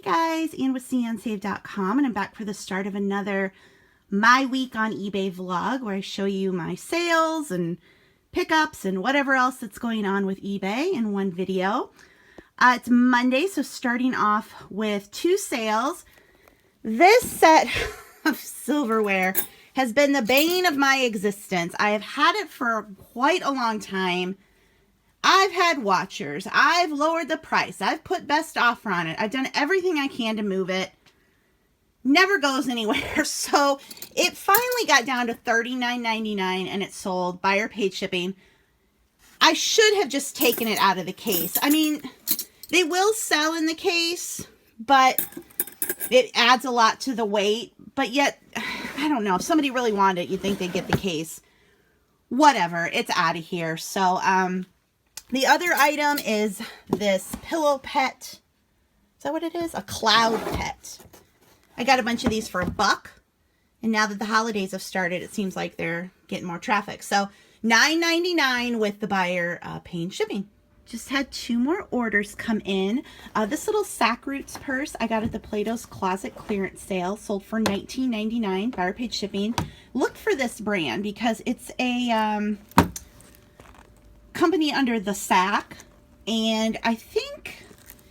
Guys, Ann with CNSave.com, and I'm back for the start of another My Week on eBay vlog where I show you my sales and pickups and whatever else that's going on with eBay in one video. It's Monday, so starting off with two sales. This set of silverware has been the bane of my existence. I have had it for quite a long time. I've had watchers. I've lowered the price. I've put best offer on it. I've done everything I can to move it. Never goes anywhere. So it finally got down to $39.99 and it sold. Buyer paid shipping. I should have just taken it out of the case. I mean, they will sell in the case, but it adds a lot to the weight. But yet, I don't know. If somebody really wanted it, you'd think they'd get the case. Whatever. It's out of here. So, the other item is this pillow pet. Is that what it is? A cloud pet. I got a bunch of these for $1. And now that the holidays have started, it seems like they're getting more traffic. So $9.99 with the buyer paying shipping. Just had two more orders come in. This little sack roots purse I got at the Plato's closet clearance sale. Sold for $19.99. Buyer paid shipping. Look for this brand because it's a company under the sack, and I think,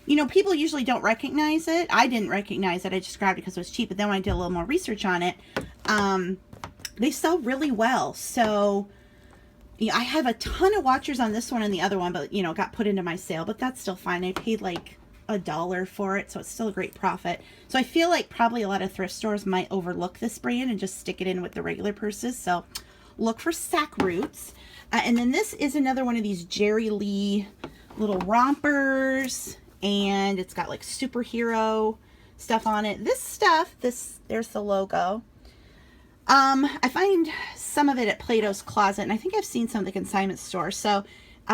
you know, people usually don't recognize it. I didn't recognize it. I just grabbed it because it was cheap, but then when I did a little more research on it, they sell really well. So yeah, I have a ton of watchers on this one and the other one, but you know, got put into my sale, but that's still fine. I paid like $1 for it, so it's still a great profit. So I feel like probably a lot of thrift stores might overlook this brand and just stick it in with the regular purses. So look for sack roots. And then this is another one of these Jerry Lee little rompers, and it's got like superhero stuff on it. This stuff, there's the logo. I find some of it at Plato's Closet, and I think I've seen some of the Consignment store. So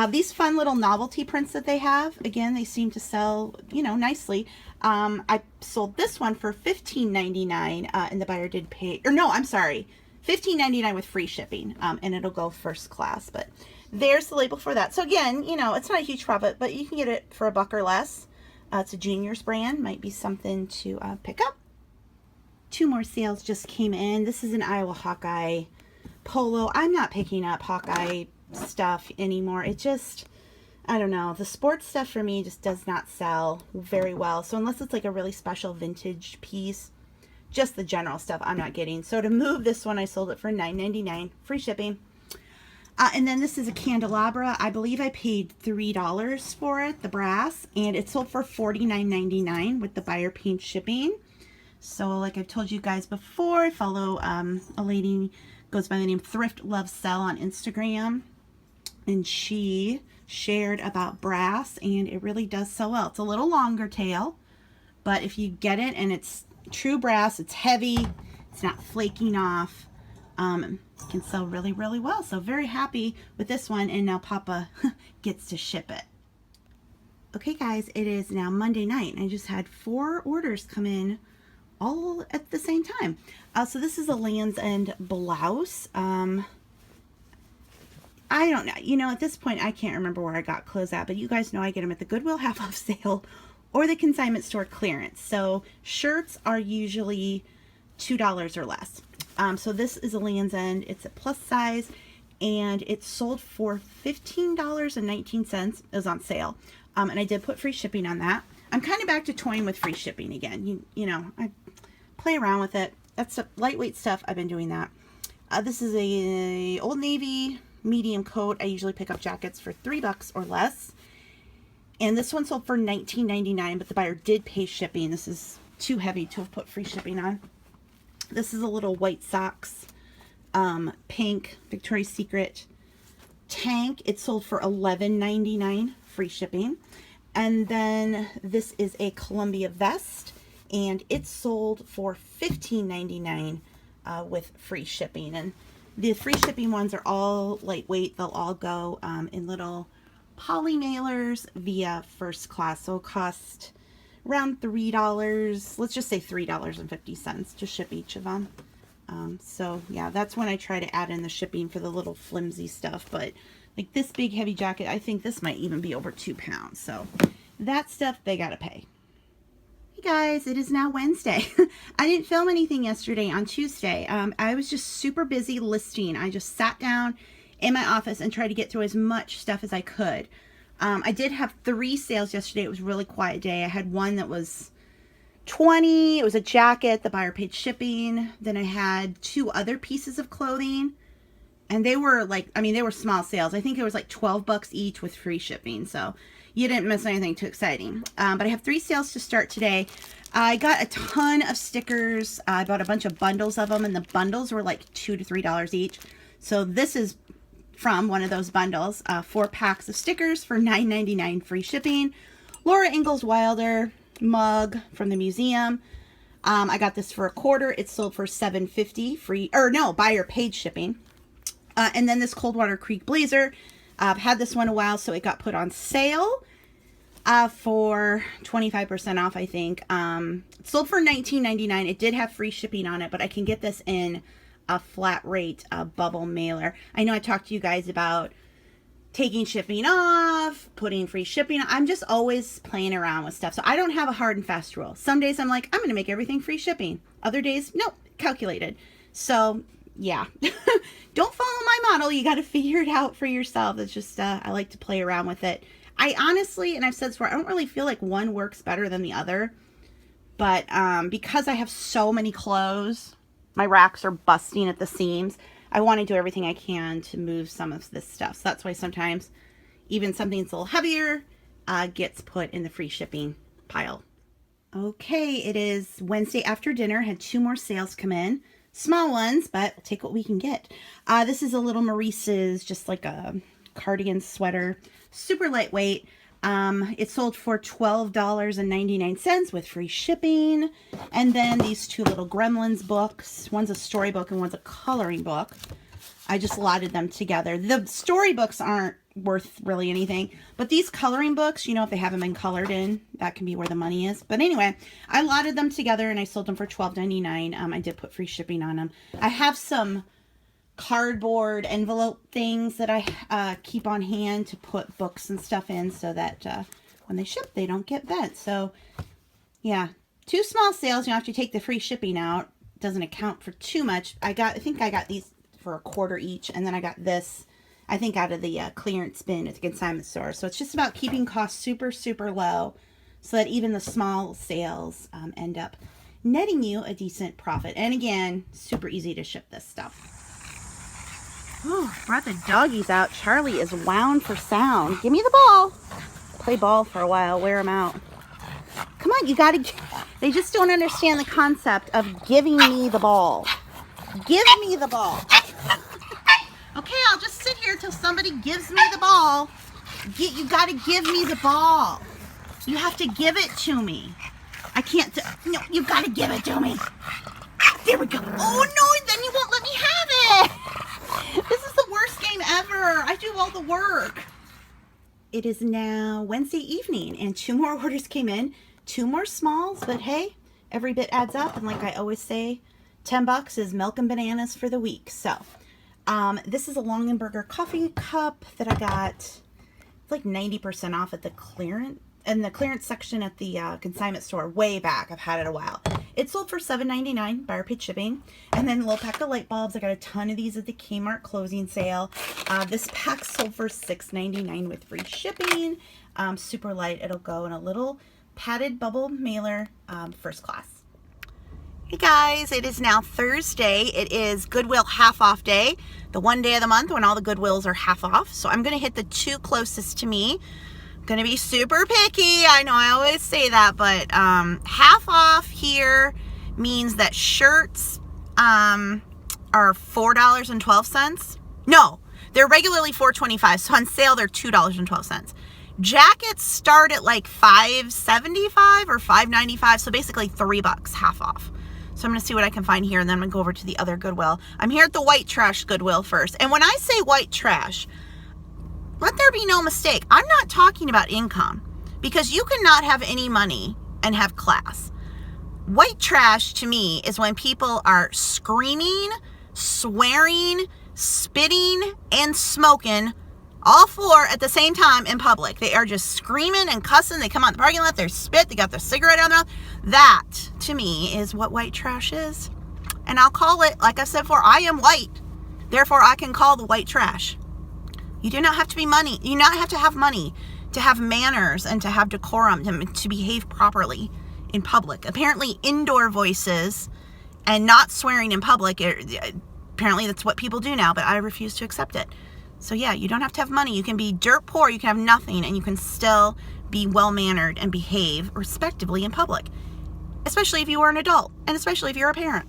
these fun little novelty prints that they have, again, they seem to sell, you know, nicely. I sold this one for $15.99, and the buyer did pay, or no, I'm sorry, $15.99 with free shipping, and it'll go first class. But there's the label for that. So again, you know, it's not a huge profit, but you can get it for $1 or less. It's a Junior's brand. Might be something to pick up. Two more sales just came in. This is an Iowa Hawkeye polo. I'm not picking up Hawkeye stuff anymore. It just, I don't know. The sports stuff for me just does not sell very well. So unless it's like a really special vintage piece, just the general stuff I'm not getting. So to move this one, I sold it for $9.99, free shipping. And then this is a candelabra. I believe I paid $3 for it, the brass, and it sold for $49.99 with the buyer paying shipping. So like I've told you guys before, I follow a lady goes by the name Thrift Love Sell on Instagram, and she shared about brass, and it really does sell well. It's a little longer tail, but if you get it and it's true brass, it's heavy, it's not flaking off, can sell really, really well. So very happy with this one, and now Papa gets to ship it. Okay guys, it is now Monday night, and I just had 4 orders come in all at the same time. So this is a Land's End blouse. I don't know, you know, at this point I can't remember where I got clothes at, but you guys know I get them at the Goodwill half off sale or the Consignment store clearance. So shirts are usually $2 or less. So this is a Land's End. It's a plus size, and it sold for $15.19. It was on sale. And I did put free shipping on that. I'm kind of back to toying with free shipping again. You know, I play around with it. That's lightweight stuff. I've been doing that. This is a Old Navy medium coat. I usually pick up jackets for $3 or less. And this one sold for $19.99, but the buyer did pay shipping. This is too heavy to have put free shipping on. This is a little White Sox pink Victoria's Secret tank. It sold for $11.99, free shipping. And then this is a Columbia vest, and it sold for $15.99 with free shipping. And the free shipping ones are all lightweight. They'll all go in little poly mailers via first class. So it'll cost around $3. Let's just say $3.50 to ship each of them. So yeah, that's when I try to add in the shipping for the little flimsy stuff. But like this big heavy jacket, I think this might even be over 2 pounds. So that stuff they gotta pay. Hey guys, it is now Wednesday. I didn't film anything yesterday on Tuesday. I was just super busy listing. I just sat down in my office and tried to get through as much stuff as I could. I did have 3 sales yesterday. It was a really quiet day. I had one that was $20. It was a jacket. The buyer paid shipping. Then I had 2 other pieces of clothing. And they were like, I mean, they were small sales. I think it was like $12 each with free shipping. So you didn't miss anything too exciting. But I have 3 sales to start today. I got a ton of stickers. I bought a bunch of bundles of them, and the bundles were like $2 to $3 each. So this is from one of those bundles. 4 packs of stickers for $9.99 free shipping. Laura Ingalls Wilder mug from the museum. I got this for $1. It sold for $7.50 free, or no, buyer paid shipping. And then this Coldwater Creek blazer. I've had this one a while, so it got put on sale for 25% off, I think. It sold for $19.99. It did have free shipping on it, but I can get this in a flat rate bubble mailer. I know I talked to you guys about taking shipping off, putting free shipping on. I'm just always playing around with stuff. So I don't have a hard and fast rule. Some days I'm like, I'm going to make everything free shipping. Other days, nope, calculated. So yeah, don't follow my model. You got to figure it out for yourself. It's just, I like to play around with it. I honestly, and I've said this before, I don't really feel like one works better than the other. But because I have so many clothes, my racks are busting at the seams. I want to do everything I can to move some of this stuff. So that's why sometimes even something that's a little heavier gets put in the free shipping pile. Okay, it is Wednesday after dinner. Had 2 more sales come in. Small ones, but we'll take what we can get. This is a little Maurice's, just like a cardigan sweater. Super lightweight. It sold for $12.99 with free shipping. And then these 2 little Gremlins books. One's a storybook and one's a coloring book. I just lotted them together. The storybooks aren't worth really anything, but these coloring books, you know, if they haven't been colored in, that can be where the money is. But anyway, I lotted them together and I sold them for $12.99. I did put free shipping on them. I have some cardboard envelope things that I keep on hand to put books and stuff in so that when they ship, they don't get bent. So yeah, 2 small sales. You know, after you take the free shipping out, it doesn't account for too much. I think I got these for $1 each, and then I got this, I think, out of the clearance bin at the consignment store. So it's just about keeping costs super, super low so that even the small sales end up netting you a decent profit. And again, super easy to ship this stuff. Oh, brought the doggies out. Charlie is wound for sound. Give me the ball. Play ball for a while. Wear them out. Come on, you gotta. They just don't understand the concept of giving me the ball. Give me the ball. Okay, I'll just sit here till somebody gives me the ball. You gotta give me the ball. You have to give it to me. I can't. No, you gotta give it to me. There we go. Oh no, then you won't let me have it. This is the worst game ever. I do all the work. It is now Wednesday evening, and 2 more orders came in. 2 more smalls, but hey, every bit adds up. And like I always say, $10 is milk and bananas for the week. So this is a Longenberger coffee cup that I got like 90% off at the clearance section at the consignment store way back. I've had it a while. It sold for $7.99, buyer paid shipping. And then a little pack of light bulbs. I got a ton of these at the Kmart closing sale. This pack sold for $6.99 with free shipping. Super light. It'll go in a little padded bubble mailer, first class. Hey guys, it is now Thursday. It is Goodwill half off day, the one day of the month when all the Goodwills are half off. So I'm going to hit the 2 closest to me. I'm going to be super picky. I know I always say that, but half off here means that shirts are $4.12. No, they're regularly $4.25. So on sale, they're $2.12. Jackets start at like $5.75 or $5.95. So basically $3 half off. So I'm going to see what I can find here, and then I'm going to go over to the other Goodwill. I'm here at the white trash Goodwill first. And when I say white trash, let there be no mistake. I'm not talking about income, because you cannot have any money and have class. White trash to me is when people are screaming, swearing, spitting, and smoking all 4 at the same time in public. They are just screaming and cussing. They come out the parking lot, they spit, they got their cigarette out of their mouth. That, to me, is what white trash is. And I'll call it, like I said before, I am white. Therefore, I can call the white trash. You do not have to be money. You do not have to have money to have manners and to have decorum, to behave properly in public. Apparently, indoor voices and not swearing in public, apparently that's what people do now, but I refuse to accept it. So yeah, you don't have to have money. You can be dirt poor, you can have nothing, and you can still be well-mannered and behave respectably in public. Especially if you are an adult, and especially if you're a parent.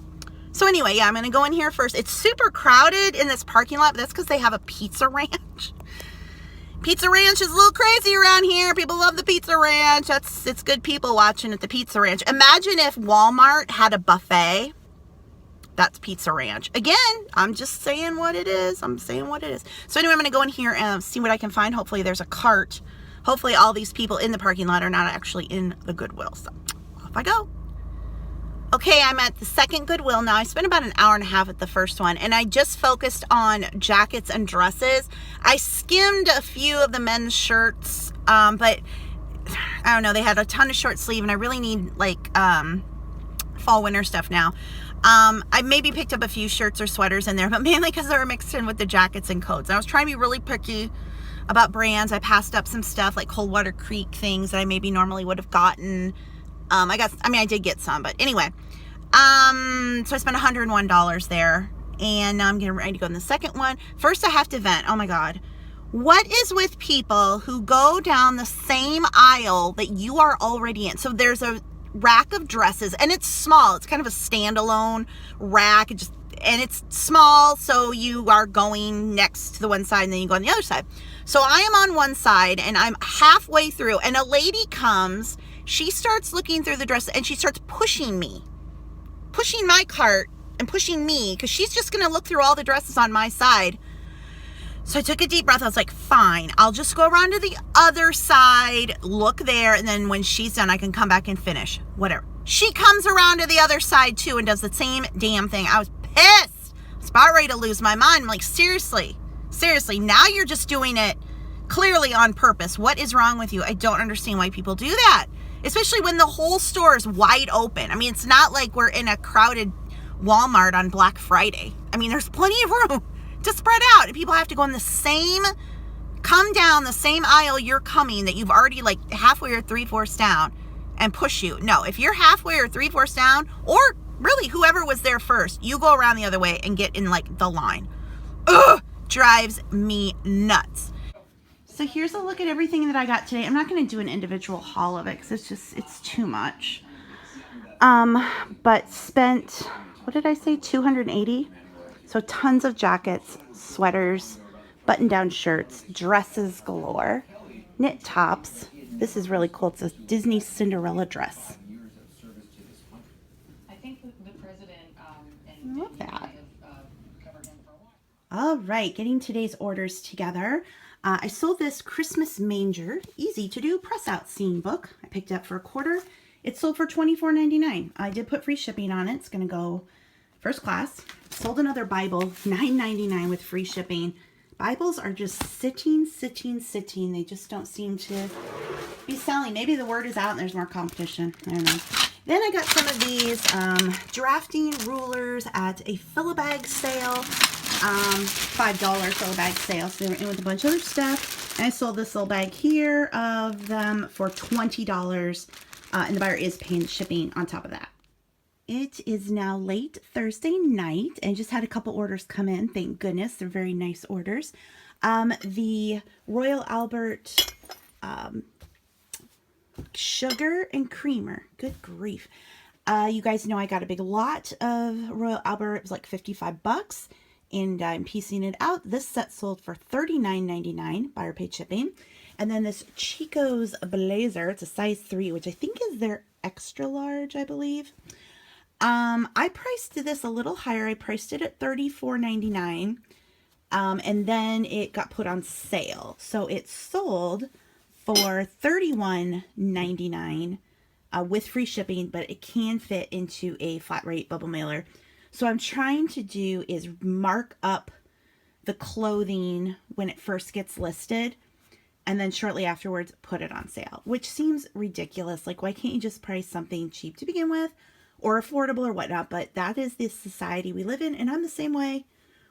So anyway, yeah, I'm going to go in here first. It's super crowded in this parking lot, but that's because they have a pizza ranch. Pizza Ranch is a little crazy around here. People love the Pizza Ranch. It's good people watching at the Pizza Ranch. Imagine if Walmart had a buffet. That's Pizza Ranch. Again, I'm just saying what it is. I'm saying what it is. So anyway, I'm going to go in here and see what I can find. Hopefully there's a cart. Hopefully all these people in the parking lot are not actually in the Goodwill. So off I go. Okay, I'm at the second Goodwill now. I spent about an hour and a half at the first one, and I just focused on jackets and dresses. I skimmed a few of the men's shirts, but I don't know. They had a ton of short sleeve, and I really need like fall winter stuff now. I maybe picked up a few shirts or sweaters in there, but mainly because they were mixed in with the jackets and coats. I was trying to be really picky about brands. I passed up some stuff like Coldwater Creek things that I maybe normally would have gotten. I did get some, but anyway. So I spent $101 there, and now I'm getting ready to go in the second one. First, I have to vent. Oh my God. What is with people who go down the same aisle that you are already in? So there's a rack of dresses, and it's small. It's kind of a standalone rack, and it's small, so you are going next to the one side, and then you go on the other side. So I am on one side, and I'm halfway through, and a lady comes. She starts looking through the dresses, and she starts pushing my cart and pushing me, because she's just going to look through all the dresses on my side. So I took a deep breath. I was like, fine, I'll just go around to the other side, look there, and then when she's done, I can come back and finish. Whatever. She comes around to the other side, too, and does the same damn thing. I was pissed. I was about ready to lose my mind. I'm like, seriously, now you're just doing it clearly on purpose. What is wrong with you? I don't understand why people do that. Especially when the whole store is wide open. I mean, it's not like we're in a crowded Walmart on Black Friday. I mean, there's plenty of room to spread out. And people have to go in come down the same aisle you're coming, that you've already like halfway or 3/4 down, and push you. No, if you're halfway or 3/4 down, or really whoever was there first, you go around the other way and get in like the line. Ugh, drives me nuts. So here's a look at everything that I got today. I'm not going to do an individual haul of it because it's too much. But spent, what did I say, $280? So tons of jackets, sweaters, button-down shirts, dresses galore, knit tops. This is really cool. It's a Disney Cinderella dress. I think the president I love that. All right, getting today's orders together. I sold this Christmas manger, easy to do press out scene book. I picked it up for $1. It sold for $24.99. I did put free shipping on it. It's going to go first class. Sold another Bible, $9.99 with free shipping. Bibles are just sitting. They just don't seem to be selling. Maybe the word is out and there's more competition. I don't know. Then I got some of these drafting rulers at a fill-a-bag sale. $5 fill-a-bag sale. So they were in with a bunch of other stuff. And I sold this little bag here of them for $20. And the buyer is paying the shipping on top of that. It is now late Thursday night, and just had a couple orders come in. Thank goodness. They're very nice orders. The Royal Albert sugar and creamer. Good grief. You guys know I got a big lot of Royal Albert. It was like $55, and I'm piecing it out. This set sold for $39.99. Buyer paid shipping. And then this Chico's blazer. It's a size 3, which I think is their extra large, I believe. I priced this a little higher. I priced it at $34.99. And then it got put on sale. So it sold for $31.99 with free shipping, but it can fit into a flat rate bubble mailer. So what I'm trying to do is mark up the clothing when it first gets listed. and then shortly afterwards put it on sale, which seems ridiculous. Like, why can't you just price something cheap to begin with or affordable or whatnot? But that is the society we live in, and I'm the same way.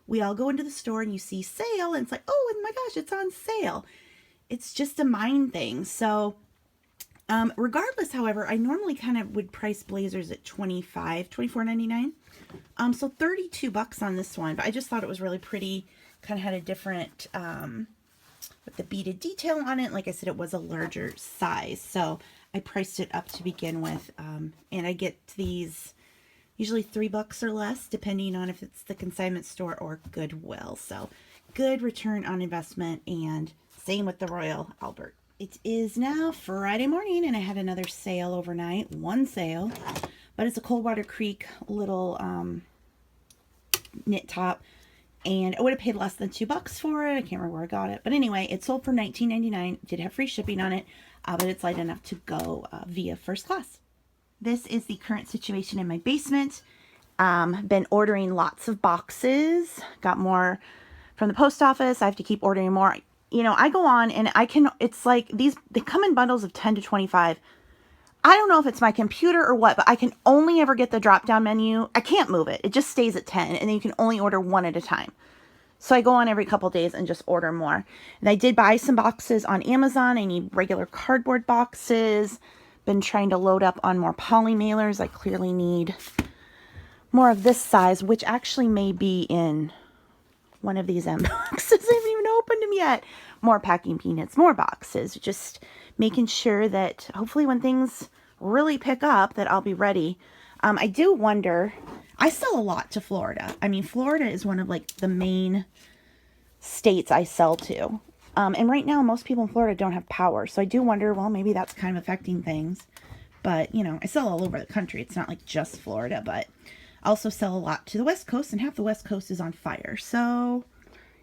We all go into the store and you see sale and it's like, oh my gosh, it's on sale. It's just a mind thing. So regardless, however, I normally kind of would price blazers at $24.99. So $32 on this one, but I just thought it was really pretty. Kind of had a different, with the beaded detail on it. Like I said, it was a larger size, so I priced it up to begin with. And I get these usually $3 or less, depending on if it's the consignment store or Goodwill. So good return on investment, and same with the Royal Albert. It is now Friday morning, and I had another sale overnight. One sale, but it's a Coldwater Creek little knit top, and I would have paid less than $2 for it. I can't remember where I got it, but anyway, it sold for $19.99. Did have free shipping on it, but it's light enough to go via first class. This is the current situation in my basement. Been ordering lots of boxes. Got more from the post office. I have to keep ordering more. You know, I go on and it's like they come in bundles of 10 to 25. I don't know if it's my computer or what, but I can only ever get the drop down menu. I can't move it. It just stays at 10, and then you can only order one at a time. So I go on every couple days and just order more. And I did buy some boxes on Amazon. I need regular cardboard boxes. Been trying to load up on more poly mailers. I clearly need more of this size, which actually may be in one of these M boxes. I haven't even opened them yet. More packing peanuts, more boxes. Just making sure that hopefully when things really pick up that I'll be ready. I do wonder, I sell a lot to Florida. I mean, Florida is one of like the main states I sell to. And right now, most people in Florida don't have power. So I do wonder, well, maybe that's kind of affecting things. But, you know, I sell all over the country. It's not like just Florida, but I also sell a lot to the West Coast, and half the West Coast is on fire. So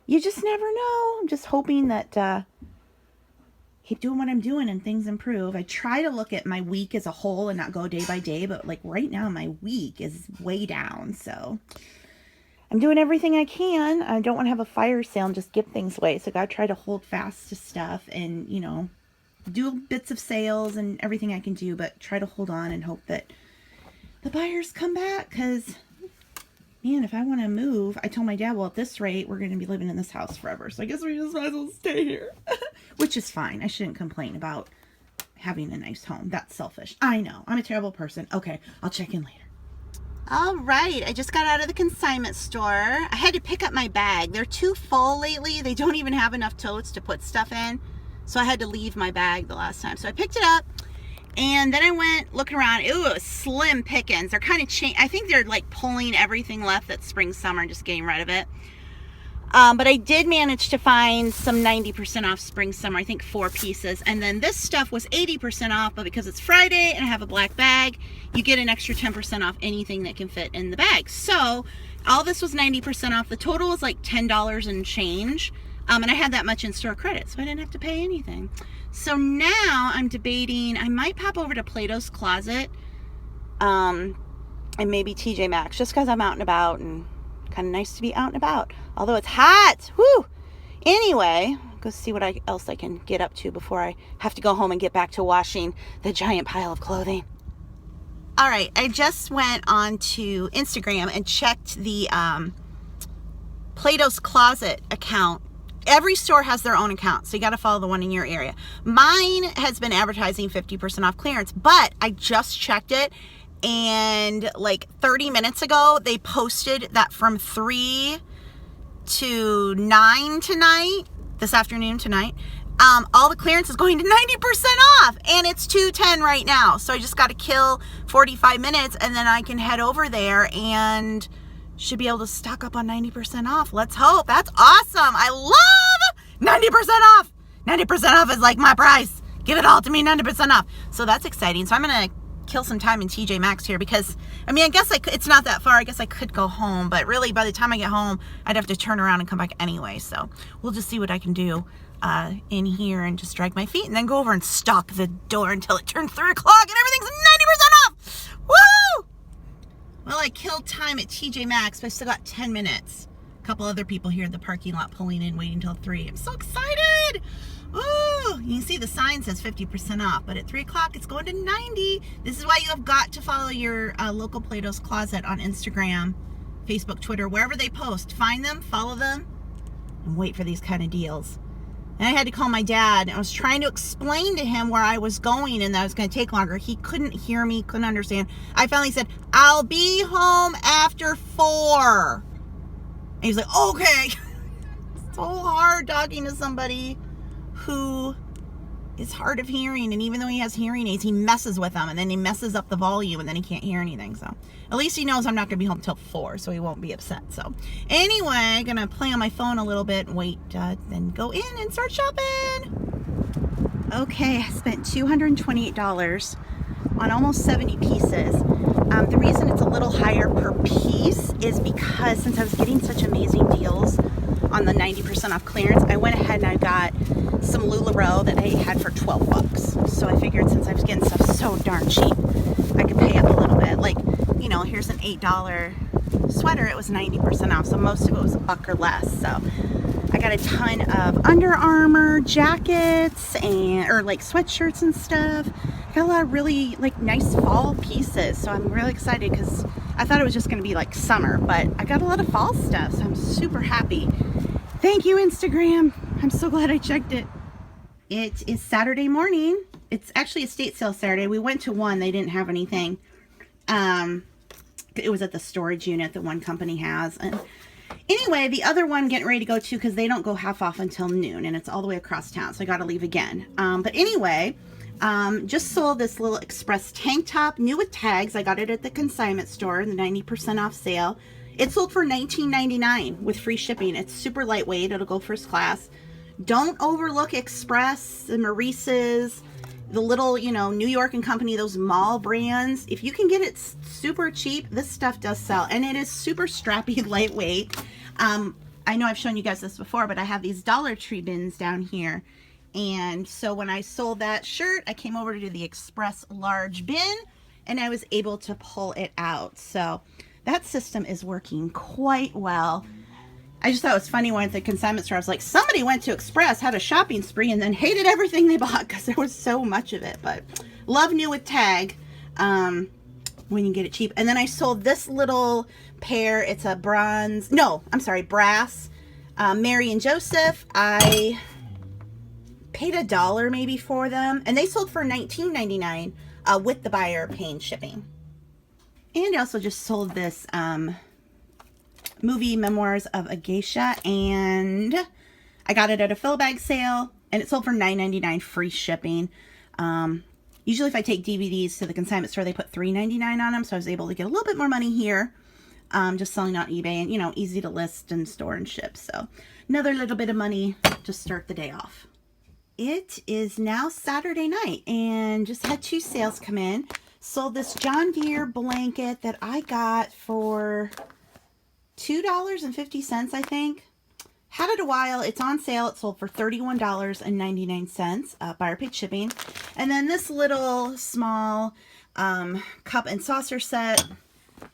you just never know. I'm just hoping that keep doing what I'm doing and things improve. I try to look at my week as a whole and not go day by day, but like right now, my week is way down. So I'm doing everything I can. I don't want to have a fire sale and just give things away. So I got to try to hold fast to stuff and, you know, do bits of sales and everything I can do, but try to hold on and hope that the buyers come back. Because, man, if I want to move, I told my dad, well, at this rate, we're going to be living in this house forever. So I guess we just might as well stay here, which is fine. I shouldn't complain about having a nice home. That's selfish. I know. I'm a terrible person. Okay, I'll check in later. All right, I just got out of the consignment store. I had to pick up my bag. They're too full lately. They don't even have enough totes to put stuff in. So I had to leave my bag the last time. So I picked it up, and then I went looking around. It was slim pickings. They're kind of I think they're like pulling everything left that's spring, summer, and just getting rid of it. But I did manage to find some 90% off spring, summer, I think 4 pieces. And then this stuff was 80% off, but because it's Friday and I have a black bag, you get an extra 10% off anything that can fit in the bag. So all this was 90% off. The total was like $10 and change. And I had that much in store credit, so I didn't have to pay anything. So now I'm debating, I might pop over to Plato's Closet, and maybe TJ Maxx, just because I'm out and about, and kind of nice to be out and about. Although it's hot. Whoo! Anyway, go see what else I can get up to before I have to go home and get back to washing the giant pile of clothing. All right, I just went on to Instagram and checked the Plato's Closet account. Every store has their own account, so you got to follow the one in your area. Mine has been advertising 50% off clearance, but I just checked it, and like 30 minutes ago, they posted that from 3 to 9 tonight, this afternoon tonight, all the clearance is going to 90% off, and it's 2:10 right now. So I just got to kill 45 minutes, and then I can head over there and should be able to stock up on 90% off. Let's hope. That's awesome. I love 90% off. 90% off is like my price. Give it all to me, 90% off. So that's exciting. So I'm going to kill some time in TJ Maxx here because, I mean, I guess it's not that far. I guess I could go home, but really by the time I get home, I'd have to turn around and come back anyway. So we'll just see what I can do in here and just drag my feet and then go over and stock the door until it turns 3 o'clock and everything's 90% off. Woo! Well, I killed time at TJ Maxx, but I still got 10 minutes. A couple other people here in the parking lot pulling in, waiting until 3. I'm so excited! Ooh! You can see the sign says 50% off, but at 3 o'clock it's going to 90. This is why you have got to follow your local Plato's Closet on Instagram, Facebook, Twitter, wherever they post. Find them, follow them, and wait for these kind of deals. And I had to call my dad. I was trying to explain to him where I was going and that it was going to take longer. He couldn't hear me, couldn't understand. I finally said, I'll be home after 4. And he's like, okay. It's so hard talking to somebody who is hard of hearing, and even though he has hearing aids, he messes with them, and then he messes up the volume, and then he can't hear anything. So at least he knows I'm not going to be home till 4, so he won't be upset. So anyway, I'm going to play on my phone a little bit, wait, then go in and start shopping. Okay, I spent $228 on almost 70 pieces. The reason it's a little higher per piece is because since I was getting such amazing deals on the 90% off clearance, I went ahead and I got some LuLaRoe that I had for 12 bucks. So I figured since I was getting stuff so darn cheap, I could pay up a little bit. Like, you know, here's an $8 sweater. It was 90% off, so most of it was $1 or less. So I got a ton of Under Armour jackets or like sweatshirts and stuff. I got a lot of really like nice fall pieces, so I'm really excited because I thought it was just going to be like summer, but I got a lot of fall stuff, so I'm super happy. Thank you, Instagram. I'm so glad I checked it. It is Saturday morning. It's actually a estate sale Saturday. We went to one. They didn't have anything. It was at the storage unit that one company has. And anyway, the other one getting ready to go to because they don't go half off until noon, and it's all the way across town, so I got to leave again. But anyway, just sold this little express tank top, new with tags. I got it at the Consignment store in the 90% off sale. It sold for $19.99 with free shipping. It's super lightweight. It'll go first class. Don't overlook Express, the Maurice's, the little, you know, New York and Company, those mall brands. If you can get it super cheap, this stuff does sell. And it is super strappy, lightweight. I know I've shown you guys this before, but I have these Dollar Tree bins down here. And so when I sold that shirt, I came over to the Express large bin and I was able to pull it out. So that system is working quite well. I just thought it was funny when at the Consignment store, I was like, somebody went to Express, had a shopping spree, and then hated everything they bought because there was so much of it. But love new with tag when you get it cheap. And then I sold this little pair. It's a brass. Mary and Joseph. I paid $1 maybe for them, and they sold for $19.99 with the buyer paying shipping. And I also just sold this movie Memoirs of a Geisha, and I got it at a fill bag sale, and it sold for $9.99 free shipping. Usually if I take DVDs to the Consignment store, they put $3.99 on them, so I was able to get a little bit more money here, just selling on eBay, and you know, easy to list and store and ship. So another little bit of money to start the day off. It is now Saturday night, and just had 2 sales come in. Sold this John Deere blanket that I got for $2.50, I think. Had it a while. It's on sale. It sold for $31.99. Buyer paid shipping. And then this little small cup and saucer set,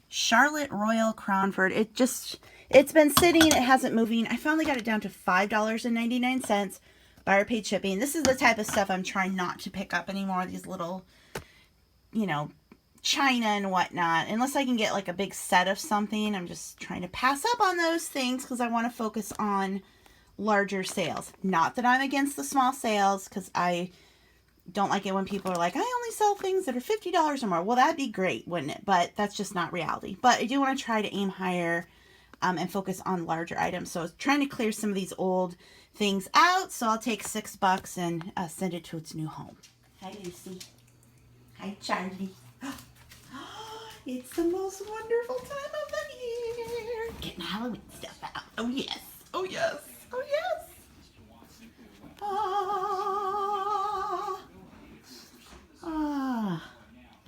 Charlotte Royal Crownford. It's been sitting. It hasn't moving. I finally got it down to $5.99. Buyer paid shipping. This is the type of stuff I'm trying not to pick up anymore. These little, you know, china and whatnot. Unless I can get like a big set of something, I'm just trying to pass up on those things because I want to focus on larger sales. Not that I'm against the small sales, because I don't like it when people are like, I only sell things that are $50 or more. Well, that'd be great, wouldn't it? But that's just not reality. But I do want to try to aim higher and focus on larger items. So I was trying to clear some of these old things out. So I'll take $6 and send it to its new home. Hi, Lucy. Hi, Charlie. It's the most wonderful time of the year. Getting Halloween stuff out. Oh, yes. Oh, yes. Oh, yes.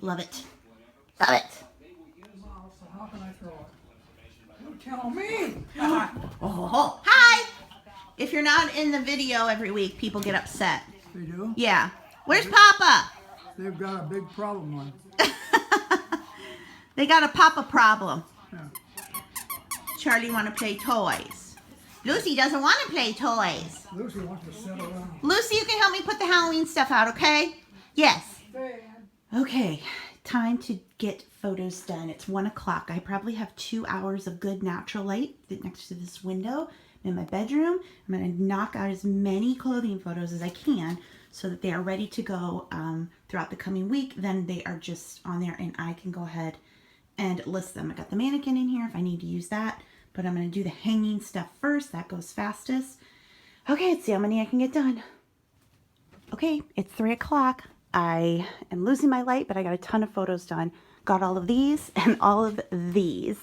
Love it. Love it. So how can I throw it? You tell me. Oh, hi. If you're not in the video every week, people get upset. They do? Yeah. Where's Papa? They've got a big problem on. They got a Papa problem. Yeah. Charlie want to play toys. Lucy doesn't want to play toys. Lucy wants to sit around. Lucy, you can help me put the Halloween stuff out, okay? Yes. Bad. Okay, time to get photos done. It's 1 o'clock. I probably have 2 hours of good natural light next to this window in my bedroom. I'm going to knock out as many clothing photos as I can so that they are ready to go throughout the coming week. Then they are just on there and I can go ahead and list them. I got the mannequin in here if I need to use that, but I'm going to do the hanging stuff first. That goes fastest. Okay, let's see how many I can get done. Okay, it's 3 o'clock. I am losing my light, but I got a ton of photos done. Got all of these and all of these.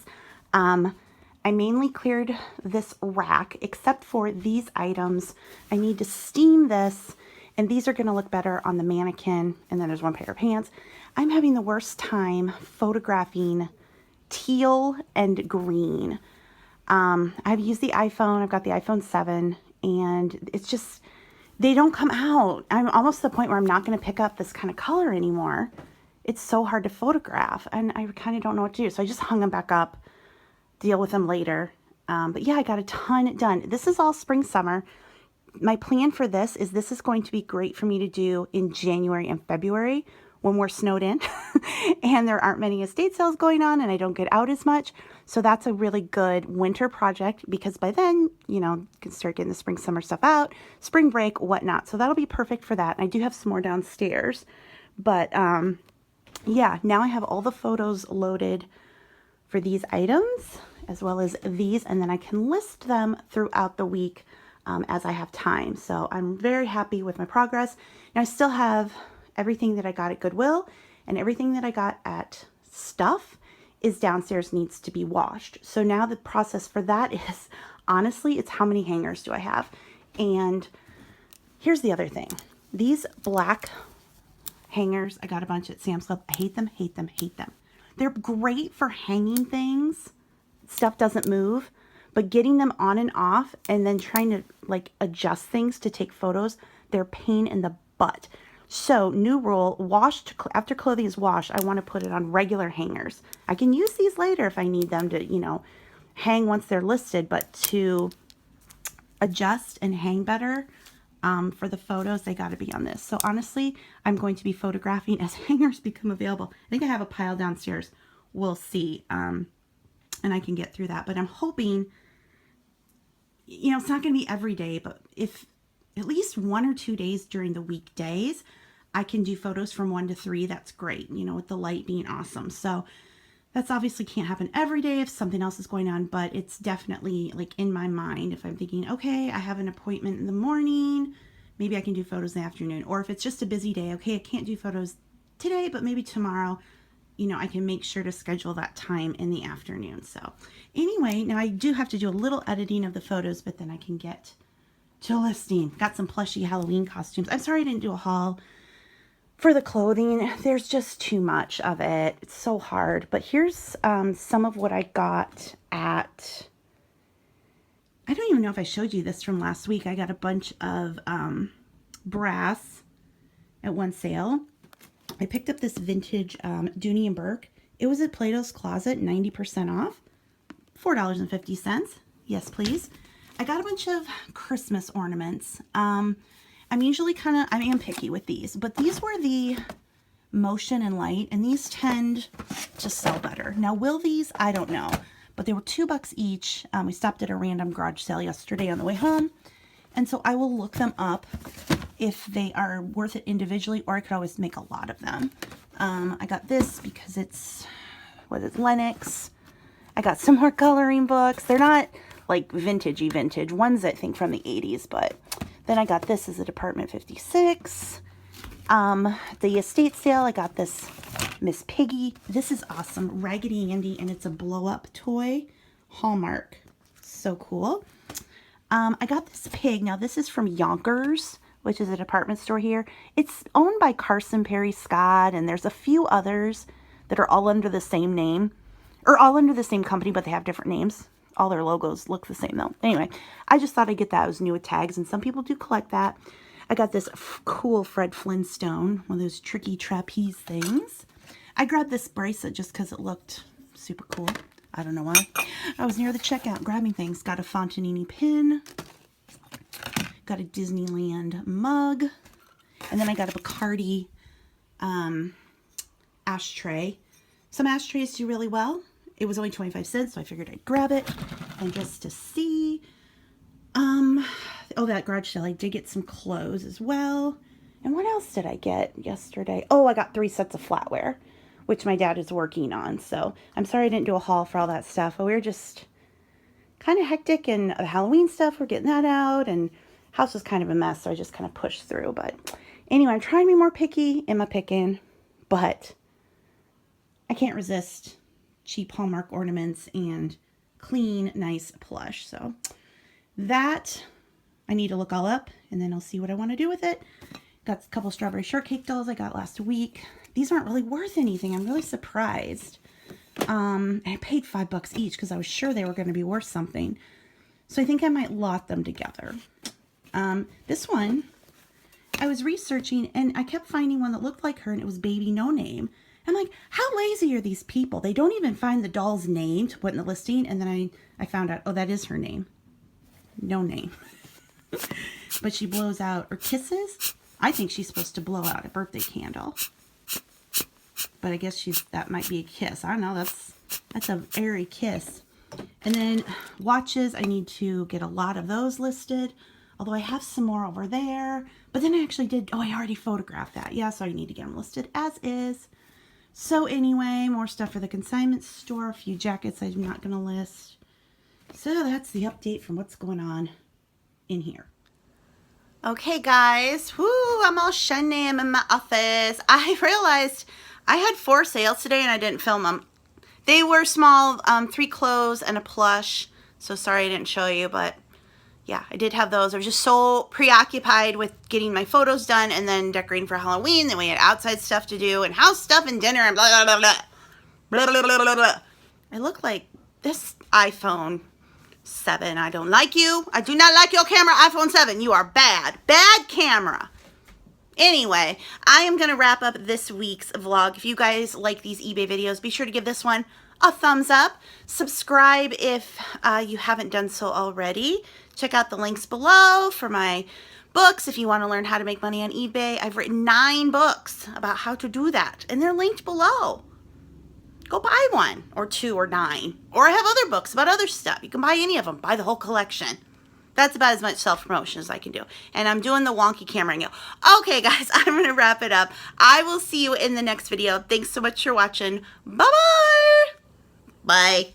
I mainly cleared this rack, except for these items. I need to steam this, and these are gonna look better on the mannequin, and then there's one pair of pants. I'm having the worst time photographing teal and green. I've used the iPhone, I've got the iPhone 7, and it's just, they don't come out. I'm almost to the point where I'm not going to pick up this kind of color anymore. It's so hard to photograph, and I kind of don't know what to do. So I just hung them back up, deal with them later. But yeah, I got a ton done. This is all spring, summer. My plan for this is going to be great for me to do in January and February when we're snowed in and there aren't many estate sales going on and I don't get out as much. So that's a really good winter project because by then, you know, you can start getting the spring, summer stuff out, spring break, whatnot. So that'll be perfect for that. And I do have some more downstairs, but yeah, now I have all the photos loaded for these items as well as these, and then I can list them throughout the week as I have time. So I'm very happy with my progress. Now I still have everything that I got at Goodwill and everything that I got at Stuff is downstairs, needs to be washed. So now the process for that is, honestly, it's how many hangers do I have? And here's the other thing. These black hangers, I got a bunch at Sam's Club. I hate them, hate them, hate them. They're great for hanging things. Stuff doesn't move, but getting them on and off and then trying to like adjust things to take photos, they're a pain in the butt. So new rule, washed after clothing is washed, I want to put it on regular hangers. I can use these later if I need them to, you know, hang once they're listed, but to adjust and hang better for the photos, they got to be on this. So honestly, I'm going to be photographing as hangers become available. I think I have a pile downstairs. We'll see. And I can get through that, but I'm hoping, you know, it's not going to be every day, but if at least 1 or 2 days during the weekdays, I can do photos from 1 to 3. That's great, you know, with the light being awesome. So that's obviously can't happen every day if something else is going on, but it's definitely like in my mind, if I'm thinking, okay, I have an appointment in the morning, maybe I can do photos in the afternoon. Or if it's just a busy day, okay, I can't do photos today, but maybe tomorrow, you know, I can make sure to schedule that time in the afternoon. So anyway, now I do have to do a little editing of the photos, but then I can get to listing. Got some plushy Halloween costumes. I'm sorry I didn't do a haul for the clothing. There's just too much of it. It's so hard. But here's some of what I got at, I don't even know if I showed you this from last week. I got a bunch of brass at one sale. I picked up this vintage Dooney and Burke. It was at Plato's Closet, 90% off, $4.50. Yes, please. I got a bunch of Christmas ornaments. I'm usually I am picky with these, but these were the motion and light, and these tend to sell better. Now, will these? I don't know, but they were $2 each. We stopped at a random garage sale yesterday on the way home, and so I will look them up if they are worth it individually, or I could always make a lot of them. I got this because it's, what is it, Lennox. I got some more coloring books. They're not like vintagey vintage ones, I think from the 80s, but then I got this as a Department 56. The estate sale, I got this Miss Piggy. This is awesome, Raggedy Andy, and it's a blow-up toy, Hallmark. So cool. I got this pig. Now this is from Yonkers, which is a department store here. It's owned by Carson Perry Scott, and there's a few others that are all under the same name, or all under the same company, but they have different names. All their logos look the same though. Anyway, I just thought I'd get that. It was new with tags, and some people do collect that. I got this cool Fred Flintstone, one of those tricky trapeze things. I grabbed this bracelet just because it looked super cool. I don't know why. I was near the checkout grabbing things. Got a Fontanini pin. Got a Disneyland mug. And then I got a Bacardi ashtray. Some ashtrays do really well. It was only 25 cents, so I figured I'd grab it. And just to see, oh, that garage sale, I did get some clothes as well. And what else did I get yesterday? Oh, I got 3 sets of flatware, which my dad is working on. So I'm sorry I didn't do a haul for all that stuff, but we were just kind of hectic, and the Halloween stuff, we're getting that out, and house was kind of a mess, so I just kind of pushed through. But anyway, I'm trying to be more picky in my picking, but I can't resist cheap Hallmark ornaments and clean, nice plush. So that I need to look all up, and then I'll see what I want to do with it. Got a couple strawberry shortcake dolls I got last week. These aren't really worth anything. I'm really surprised. And I paid $5 each because I was sure they were going to be worth something. So I think I might lot them together. This one, I was researching and I kept finding one that looked like her, and it was Baby No Name. I'm like, how lazy are these people? They don't even find the doll's name to put in the listing. And then I found out, oh, that is her name. No Name. But she blows out, or kisses. I think she's supposed to blow out a birthday candle. But I guess that might be a kiss. I don't know. That's a airy kiss. And then watches, I need to get a lot of those listed. Although I have some more over there. But then I actually did, oh, I already photographed that. Yeah, so I need to get them listed as is. So anyway, more stuff for the consignment store. A few jackets I'm not going to list. So that's the update from what's going on in here. Okay, guys. Woo, I'm all shiny. I'm in my office. I realized I had 4 sales today and I didn't film them. They were small, 3 clothes and a plush. So sorry I didn't show you, but yeah, I did have those. I was just so preoccupied with getting my photos done and then decorating for Halloween. Then we had outside stuff to do and house stuff and dinner and blah, blah, blah, blah. Blah, blah, blah, blah, blah. I look like this iPhone 7. I don't like you. I do not like your camera, iPhone 7. You are bad. Bad camera. Anyway, I am going to wrap up this week's vlog. If you guys like these eBay videos, be sure to give this one a thumbs up. Subscribe if you haven't done so already. Check out the links below for my books if you want to learn how to make money on eBay. I've written 9 books about how to do that, and they're linked below. Go buy 1 or 2 or 9. Or I have other books about other stuff. You can buy any of them. Buy the whole collection. That's about as much self-promotion as I can do. And I'm doing the wonky camera angle. Okay, guys, I'm going to wrap it up. I will see you in the next video. Thanks so much for watching. Bye-bye. Bye.